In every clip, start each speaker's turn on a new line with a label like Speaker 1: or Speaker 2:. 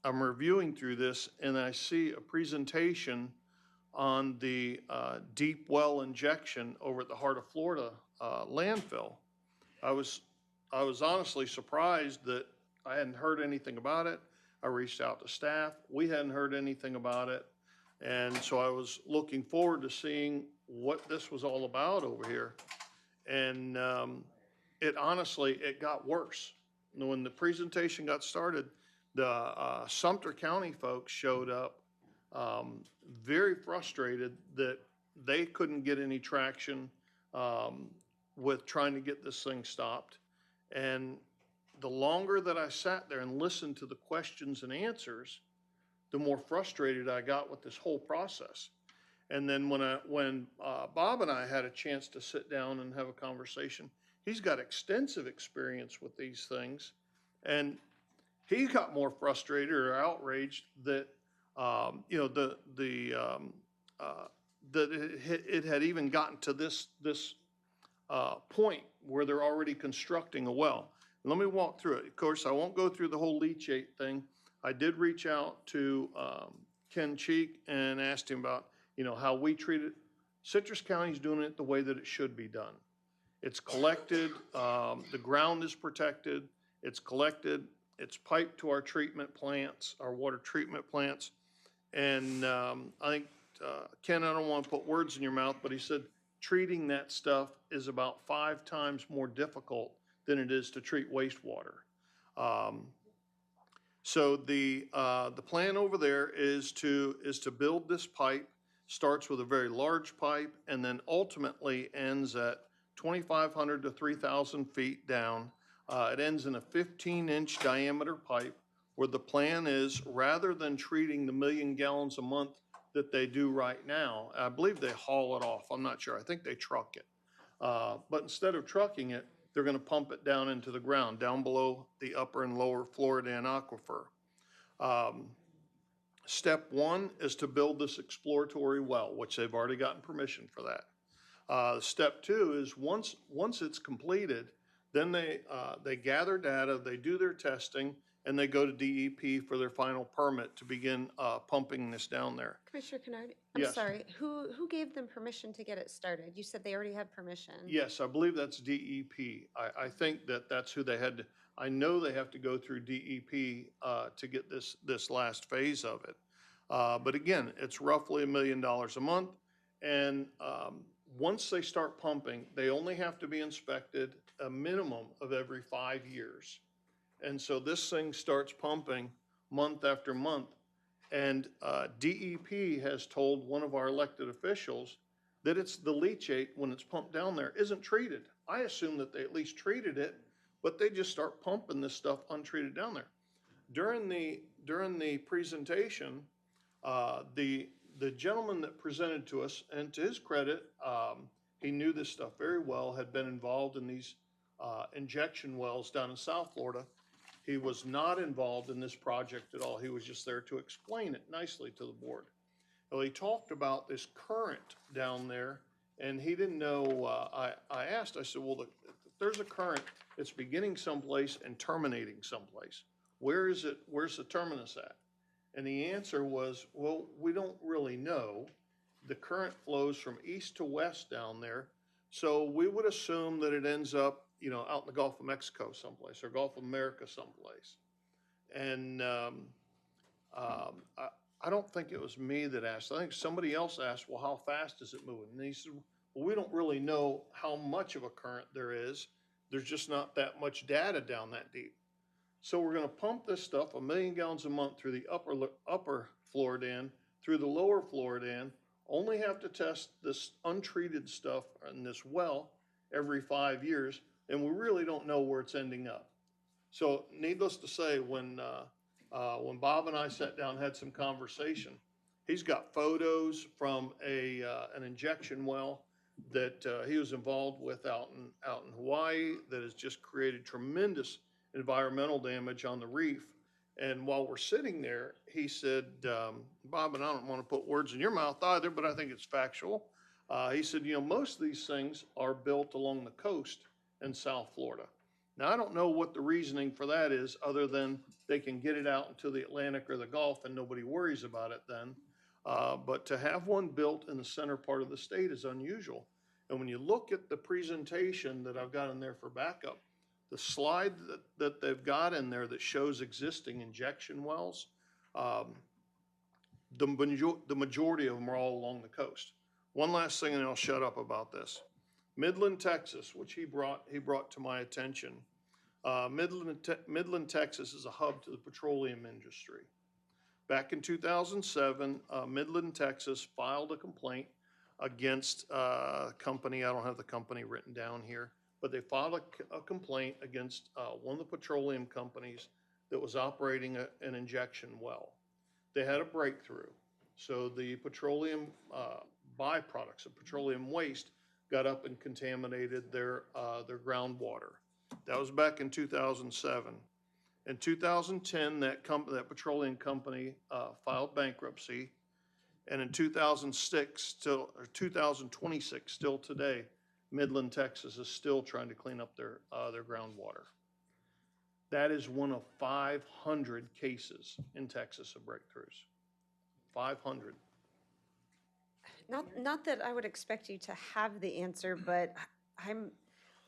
Speaker 1: I'm reviewing through this and I see a presentation on the deep well injection over at the Heart of Florida landfill. I was honestly surprised that I hadn't heard anything about it. I reached out to staff. We hadn't heard anything about it. And so I was looking forward to seeing what this was all about over here. And it honestly, it got worse. When the presentation got started, the Sumter County folks showed up very frustrated that they couldn't get any traction with trying to get this thing stopped. And the longer that I sat there and listened to the questions and answers, the more frustrated I got with this whole process. And then when Bob and I had a chance to sit down and have a conversation, he's got extensive experience with these things, and he got more frustrated or outraged that that it had even gotten to this point where they're already constructing a well. Let me walk through it. Of course, I won't go through the whole leachate thing. I did reach out to Ken Cheek and asked him about how we treat it. Citrus County's doing it the way that it should be done. It's collected, the ground is protected, it's collected, it's piped to our treatment plants, our water treatment plants. And I think, Ken, I don't want to put words in your mouth, but he said treating that stuff is about 5 times more difficult than it is to treat wastewater. So the plan over there is to build this pipe. Starts with a very large pipe and then ultimately ends at 2,500 to 3,000 feet down. It ends in a 15-inch diameter pipe where the plan is, rather than treating the 1 million gallons a month that they do right now, I believe they haul it off. I'm not sure. I think they truck it. But instead of trucking it, they're going to pump it down into the ground, down below the upper and lower Floridan Aquifer. Step 1 is to build this exploratory well, which they've already gotten permission for that. Step 2 is once it's completed, then they gather data, they do their testing, and they go to DEP for their final permit to begin pumping this down there.
Speaker 2: Commissioner Kennard, I'm
Speaker 1: Yes.
Speaker 2: sorry, who gave them permission to get it started? You said they already had permission.
Speaker 1: Yes, I believe that's DEP. I think that's who they had to, I know they have to go through DEP to get this last phase of it. But again, it's roughly $1 million a month. And once they start pumping, they only have to be inspected a minimum of every 5 years. And so this thing starts pumping month after month. And DEP has told one of our elected officials that it's the leachate, when it's pumped down there, isn't treated. I assume that they at least treated it, but they just start pumping this stuff untreated down there. During the presentation, the gentleman that presented to us, and to his credit, he knew this stuff very well, had been involved in these injection wells down in South Florida. He was not involved in this project at all. He was just there to explain it nicely to the board. Well, he talked about this current down there, and he didn't know. I asked, I said, well, there's a current. It's beginning someplace and terminating someplace. Where is it? Where's the terminus at? And the answer was, well, we don't really know. The current flows from east to west down there. So we would assume that it ends up, out in the Gulf of Mexico someplace, or Gulf of America someplace. And I don't think it was me that asked. I think somebody else asked, well, how fast is it moving? And he said, well, we don't really know how much of a current there is. There's just not that much data down that deep. So we're going to pump this stuff 1 million gallons a month through the upper Floridan, through the lower Floridan, only have to test this untreated stuff in this well every 5 years, and we really don't know where it's ending up. So needless to say, when Bob and I sat down and had some conversation, he's got photos from an injection well that he was involved with out in Hawaii that has just created tremendous environmental damage on the reef. And while we're sitting there, he said, Bob, and I don't want to put words in your mouth either, but I think it's factual. He said, most of these things are built along the coast in South Florida. Now, I don't know what the reasoning for that is, other than they can get it out into the Atlantic or the Gulf and nobody worries about it then. But to have one built in the center part of the state is unusual. And when you look at the presentation that I've got in there for backup, the slide that they've got in there that shows existing injection wells, um, the majority of them are all along the coast. One last thing, and I'll shut up about this. Midland, Texas, which he brought to my attention. Midland, Texas is a hub to the petroleum industry. Back in 2007, Midland, Texas filed a complaint against a company. I don't have the company written down here, but they filed a complaint against one of the petroleum companies that was operating an injection well. They had a breakthrough. So the petroleum byproducts of petroleum waste got up and contaminated their groundwater. That was back in 2007. In 2010, that petroleum company filed bankruptcy, and in 2026, still today, Midland, Texas is still trying to clean up their groundwater. That is one of 500 cases in Texas of breakthroughs. 500.
Speaker 2: Not that I would expect you to have the answer, but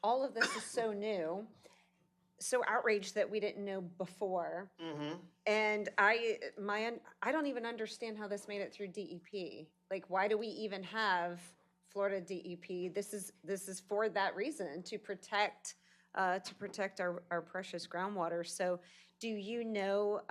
Speaker 2: all of this is so new, so outraged that we didn't know before.
Speaker 1: Mm-hmm.
Speaker 2: And I don't even understand how this made it through DEP. Like, why do we even have Florida DEP? This is for that reason, to protect our precious groundwater. So do you know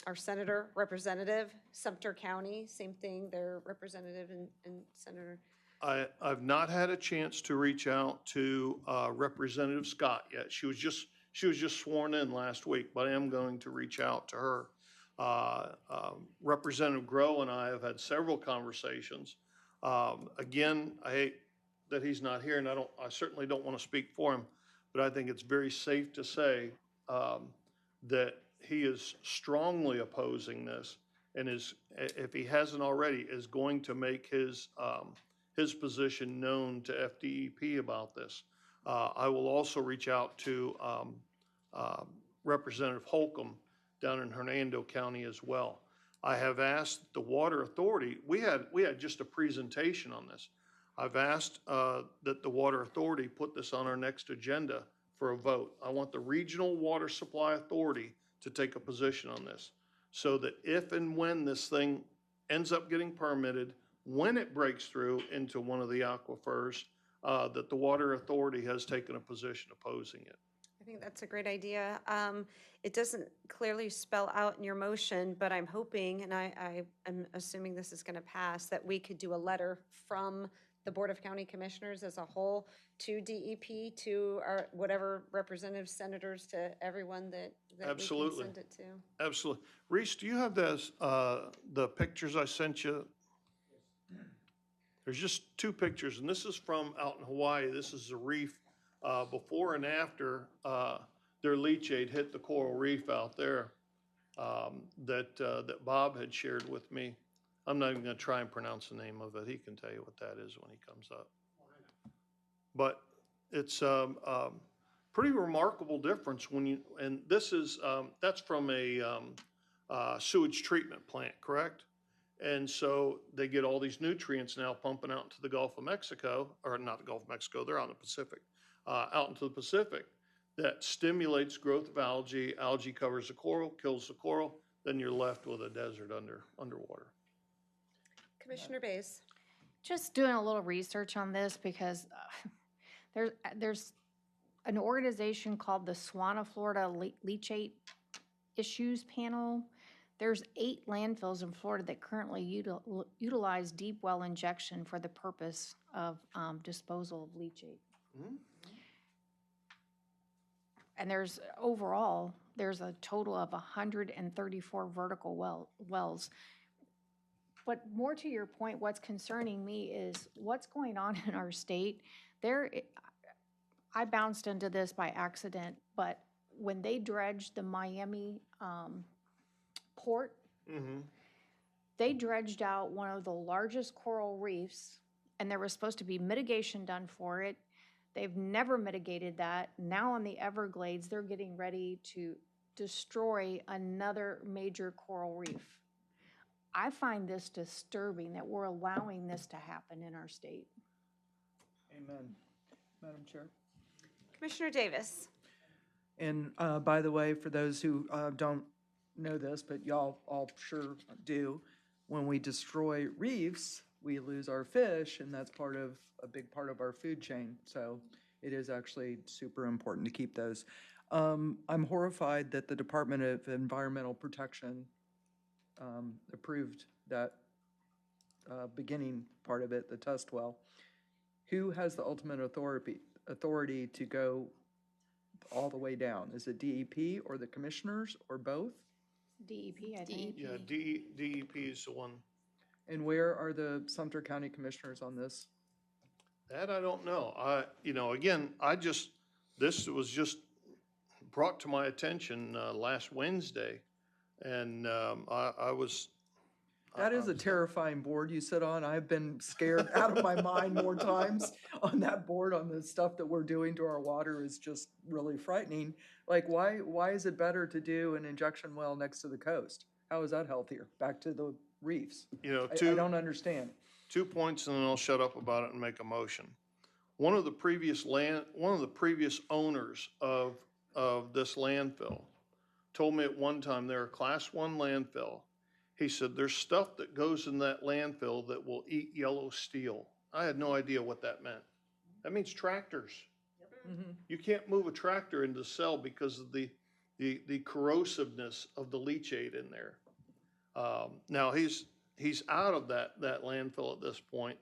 Speaker 2: our senator, representative, Sumter County, same thing, their representative and senator?
Speaker 1: I've not had a chance to reach out to Representative Scott yet. She was just sworn in last week, but I am going to reach out to her. Representative Grow and I have had several conversations. Again, I hate that he's not here, and I certainly don't want to speak for him, but I think it's very safe to say that he is strongly opposing this, and if he hasn't already, is going to make his position known to FDEP about this. I will also reach out to Representative Holcomb down in Hernando County as well. I have asked the Water Authority. We had just a presentation on this. I've asked that the Water Authority put this on our next agenda for a vote. I want the Regional Water Supply Authority to take a position on this, so that if and when this thing ends up getting permitted, when it breaks through into one of the aquifers, that the Water Authority has taken a position opposing it.
Speaker 2: I think that's a great idea. It doesn't clearly spell out in your motion, but I'm hoping, and I am assuming this is going to pass, that we could do a letter from the Board of County Commissioners as a whole to DEP, to our whatever representatives, senators, to everyone that
Speaker 1: Absolutely.
Speaker 2: we can send it to.
Speaker 1: Absolutely. Reese, do you have the pictures I sent you? There's just two pictures, and this is from out in Hawaii. This is a reef before and after their leachate hit the coral reef out there that Bob had shared with me. I'm not even going to try and pronounce the name of it. He can tell you what that is when he comes up. But it's pretty remarkable difference and this is, that's from a sewage treatment plant, correct? And so they get all these nutrients now pumping out into the Gulf of Mexico, or not the Gulf of Mexico, they're out in the Pacific, out into the Pacific, that stimulates growth of algae. Algae covers the coral, kills the coral, then you're left with a desert underwater.
Speaker 2: Commissioner Bays.
Speaker 3: Just doing a little research on this, because there's an organization called the Florida Leachate Issues Panel. There's 8 landfills in Florida that currently utilize deep well injection for the purpose of disposal of leachate.
Speaker 1: Mm-hmm.
Speaker 3: And there's a total of 134 vertical wells. But more to your point, what's concerning me is what's going on in our state. I bounced into this by accident, but when they dredged the Miami port,
Speaker 1: Mm-hmm.
Speaker 3: they dredged out one of the largest coral reefs, and there was supposed to be mitigation done for it. They've never mitigated that. Now on the Everglades, they're getting ready to destroy another major coral reef. I find this disturbing that we're allowing this to happen in our state.
Speaker 4: Amen. Madam Chair.
Speaker 2: Commissioner Davis.
Speaker 4: And by the way, for those who don't know this, but y'all all sure do, when we destroy reefs, we lose our fish, and that's a big part of our food chain. So it is actually super important to keep those. I'm horrified that the Department of Environmental Protection approved that beginning part of it, the test well. Who has the ultimate authority to go all the way down? Is it DEP or the commissioners or both?
Speaker 3: DEP, I think.
Speaker 1: Yeah, DEP is the one.
Speaker 4: And where are the Sumter County commissioners on this?
Speaker 1: That I don't know. Again, this was just brought to my attention last Wednesday, and I was.
Speaker 4: That is a terrifying board you sit on. I've been scared out of my mind more times on that board. On the stuff that we're doing to our water is just really frightening. Like, why is it better to do an injection well next to the coast? How is that healthier? Back to the reefs. I don't understand.
Speaker 1: 2 points, and then I'll shut up about it and make a motion. One of the previous owners of this landfill told me at one time they're a Class 1 landfill. He said, there's stuff that goes in that landfill that will eat yellow steel. I had no idea what that meant. That means tractors.
Speaker 4: Mm-hmm.
Speaker 1: You can't move a tractor into the cell because of the corrosiveness of the leachate in there. Now he's out of that landfill at this point,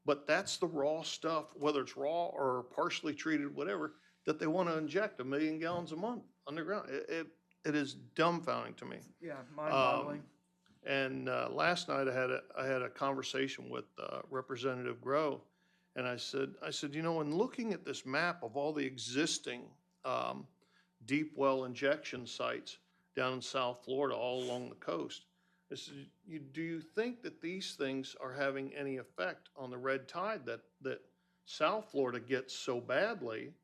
Speaker 1: but that's the raw stuff, whether it's raw or partially treated, whatever, that they want to inject 1 million gallons a month underground. It is dumbfounding to me.
Speaker 4: Yeah, mind-boggling.
Speaker 1: And last night I had a conversation with Representative Grow, and I said, in looking at this map of all the existing deep well injection sites down in South Florida, all along the coast, I said, do you think that these things are having any effect on the red tide that South Florida gets so badly?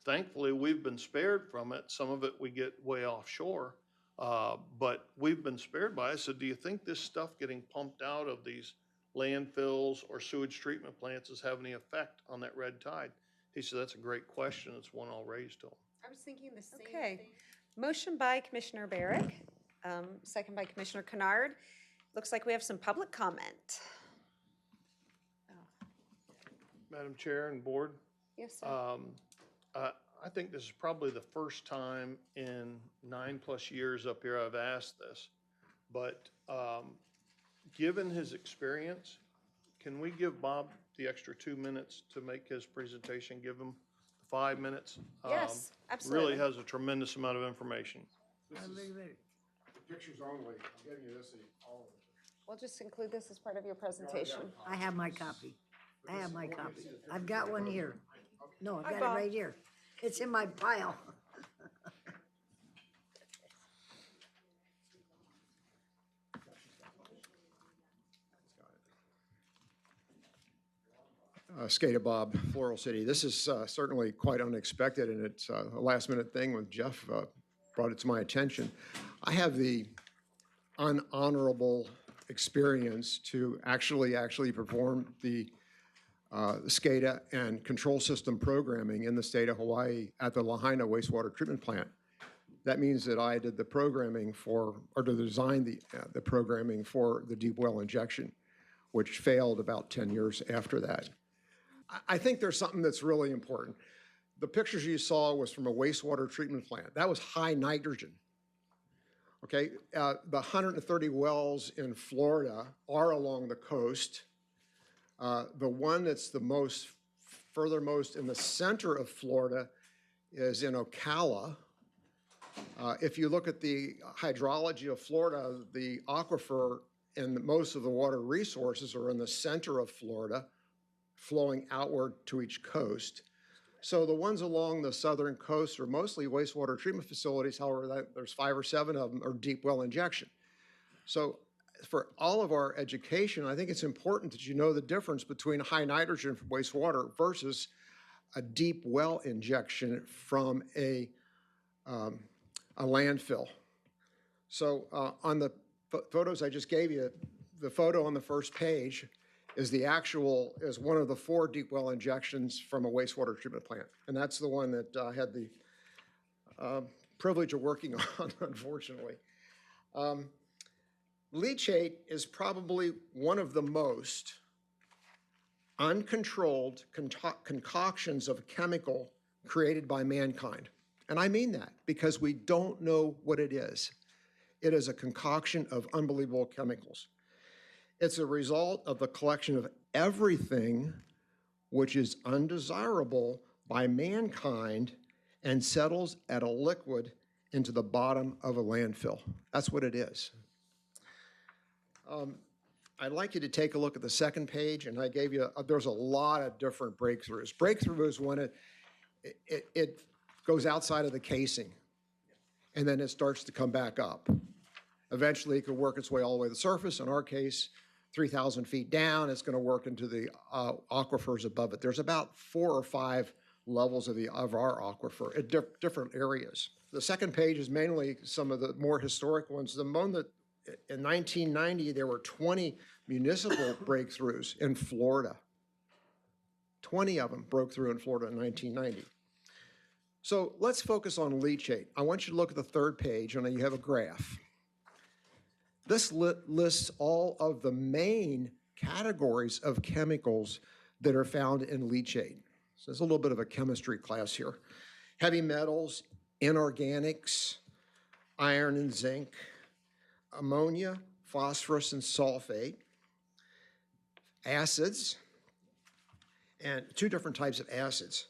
Speaker 1: Thankfully, we've been spared from it. Some of it we get way offshore. But we've been spared by it. So do you think this stuff getting pumped out of these landfills or sewage treatment plants is having any effect on that red tide? He said, that's a great question. It's one I'll raise to him.
Speaker 2: I was thinking the same thing. Motion by Commissioner Barrick, second by Commissioner Kennard. Looks like we have some public comment.
Speaker 1: Madam Chair and Board,
Speaker 2: Yes, sir.
Speaker 1: I think this is probably the first time in 9+ years up here I've asked this, but given his experience, can we give Bob the extra 2 minutes to make his presentation? Give him 5 minutes.
Speaker 2: Yes, absolutely.
Speaker 1: Really has a tremendous amount of information.
Speaker 5: Pictures only. I'm getting you this, all of it.
Speaker 2: We'll just include this as part of your presentation.
Speaker 6: I have my copy. I have my copy. I've got one here. No, I've
Speaker 2: Hi,
Speaker 6: got
Speaker 2: Bob.
Speaker 6: it right here. It's in my pile.
Speaker 5: SCADA Bob, Floral City. This is certainly quite unexpected, and it's a last-minute thing when Jeff brought it to my attention. I have the unhonorable experience to actually perform the SCADA and control system programming in the state of Hawaii at the Lahaina wastewater treatment plant. That means that I did the programming to design the programming for the deep well injection, which failed about 10 years after that. I think there's something that's really important. The pictures you saw was from a wastewater treatment plant. That was high nitrogen. Okay, the 130 wells in Florida are along the coast. The one that's the furthermost in the center of Florida is in Ocala. If you look at the hydrology of Florida, the aquifer and most of the water resources are in the center of Florida, flowing outward to each coast. So the ones along the southern coast are mostly wastewater treatment facilities. However, there's 5 or 7 of them are deep well injection. So for all of our education, I think it's important that you know the difference between high nitrogen wastewater versus a deep well injection from a landfill. So on the photos I just gave you, the photo on the first page is one of the 4 deep well injections from a wastewater treatment plant. And that's the one that I had the privilege of working on, unfortunately. Leachate is probably one of the most uncontrolled concoctions of a chemical created by mankind. And I mean that because we don't know what it is. It is a concoction of unbelievable chemicals. It's a result of the collection of everything which is undesirable by mankind and settles at a liquid into the bottom of a landfill. That's what it is. I'd like you to take a look at the second page, and I gave you, there's a lot of different breakthroughs. Breakthrough is when it goes outside of the casing, and then it starts to come back up. Eventually, it could work its way all the way to the surface. In our case, 3,000 feet down, it's going to work into the aquifers above it. There's about 4 or 5 levels of our aquifer at different areas. The second page is mainly some of the more historic ones. The one that in 1990, there were 20 municipal breakthroughs in Florida. 20 of them broke through in Florida in 1990. So let's focus on leachate. I want you to look at the third page, and you have a graph. This lists all of the main categories of chemicals that are found in leachate. So there's a little bit of a chemistry class here. Heavy metals, inorganics, iron and zinc, ammonia, phosphorus, and sulfate, acids, and 2 different types of acids.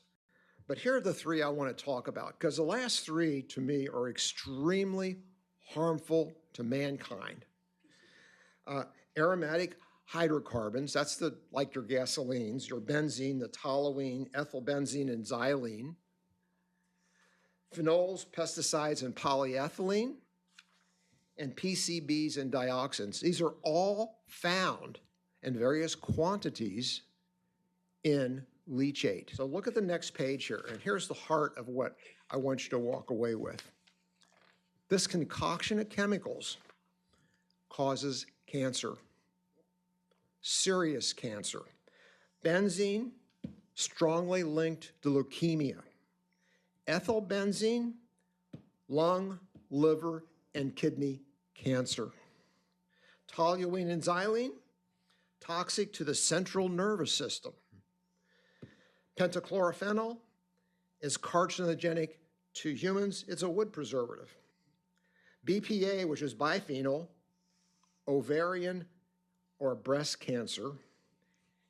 Speaker 5: But here are the 3 I want to talk about, because the last 3, to me, are extremely harmful to mankind. Aromatic hydrocarbons, that's like your gasolines, your benzene, the toluene, ethylbenzene, and xylene. Phenols, pesticides, and polyethylene, and PCBs and dioxins. These are all found in various quantities in leachate. So look at the next page here, and here's the heart of what I want you to walk away with. This concoction of chemicals causes cancer, serious cancer. Benzene, strongly linked to leukemia. Ethylbenzene, lung, liver, and kidney cancer. Toluene and xylene, toxic to the central nervous system. Pentachlorophenol is carcinogenic to humans. It's a wood preservative. BPA, which is biphenyl, ovarian or breast cancer,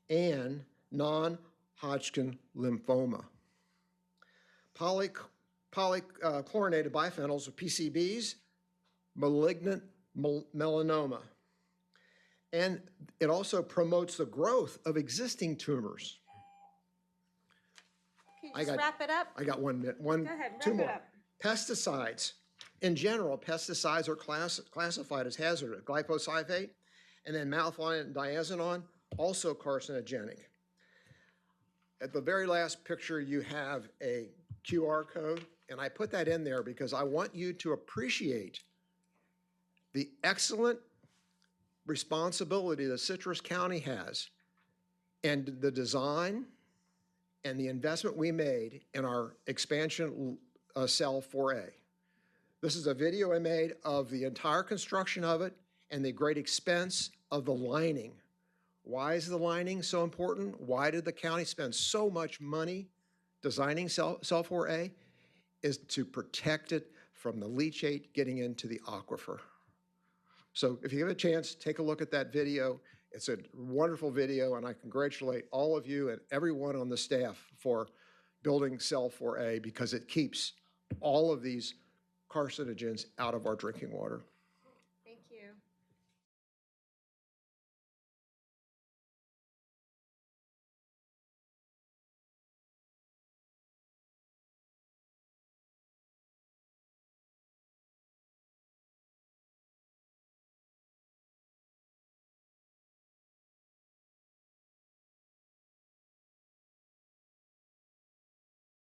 Speaker 5: and non-Hodgkin lymphoma. Polychlorinated biphenyls, or PCBs, malignant melanoma. And it also promotes the growth of existing tumors.
Speaker 2: Can you just wrap it up?
Speaker 5: I got 1 minute.
Speaker 2: Go ahead,
Speaker 5: Two
Speaker 2: wrap it
Speaker 5: more.
Speaker 2: up.
Speaker 5: Pesticides. In general, pesticides are classified as hazardous. Glyphosate and then maltodextrin and diazinon, also carcinogenic. At the very last picture, you have a QR code, and I put that in there because I want you to appreciate the excellent responsibility that Citrus County has and the design and the investment we made in our expansion cell 4A. This is a video I made of the entire construction of it and the great expense of the lining. Why is the lining so important? Why did the county spend so much money designing cell 4A? Is to protect it from the leachate getting into the aquifer. So if you have a chance, take a look at that video. It's a wonderful video, and I congratulate all of you and everyone on the staff for building cell 4A because it keeps all of these carcinogens out of our drinking water.